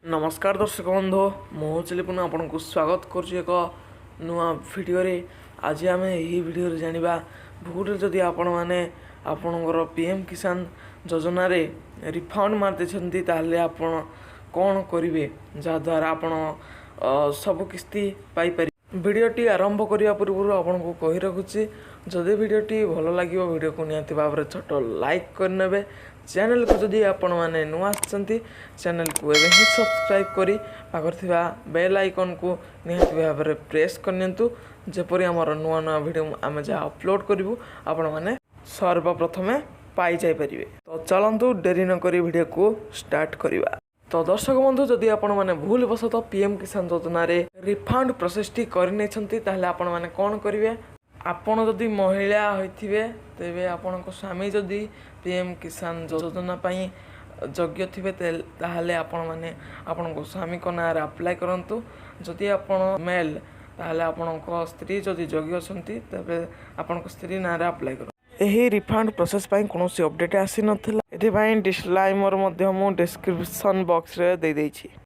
नमस्कार दर्शक बंधु मुझे पुनः आपको स्वागत कर नुआ भिडियो आज आम यही भिडियो जाना भूल जदि आपण मैंने आपणकर पीएम किसान योजना रे रिफंड मारदे ताहले आपण कौन करेंगे जहाद्वारा आपण सब किस्ती पाइपर। भिडियोटी आरंभ करने पूर्व आपन को कही रखुच्छी जदि भिडियोटी भल लगे भिडियो को निहाती भाव में छोट लाइक करने। चैनल को जदि आपण मैंने नुआ चैनल को एवं ही सब्सक्राइब करी पाखर बेल आइकन को निहाती भाव में प्रेस करनियंतु जेपरि आमर नुआ नुआ भिडियो आम जहाँ अपलोड करूँ आपण मैंने सर्वप्रथमे पाई जाई परिबे। तो चलतु डेरी न करी भिडियो को स्टार्ट करिबा। तो दर्शक बंधु जदि आपण मैंने भूल वशतः पीएम किसान योजना रे रिफंड प्रोसेसटी करने ताहले आपण मैंने कौन करेंगे। आपण जदि महिला होइथिबे तेबे आपणको स्वामी जदि पीएम किसान योजना पाई योग्य थिबे ताहले आपण माने आपणको स्वामी को नाम अप्लाई करंतु। जदि आपण मेल ताहले आपणको स्त्री जदि योग्य अछंती तबे आपणको स्त्री नाम अप्लाई करो। एही रिफंड प्रोसेस पाई कोनोसी अपडेट आसी नथिला एथि पाई डिस्क्लेमर मध्य मु डिस्क्रिप्शन बॉक्स रे दे देछि।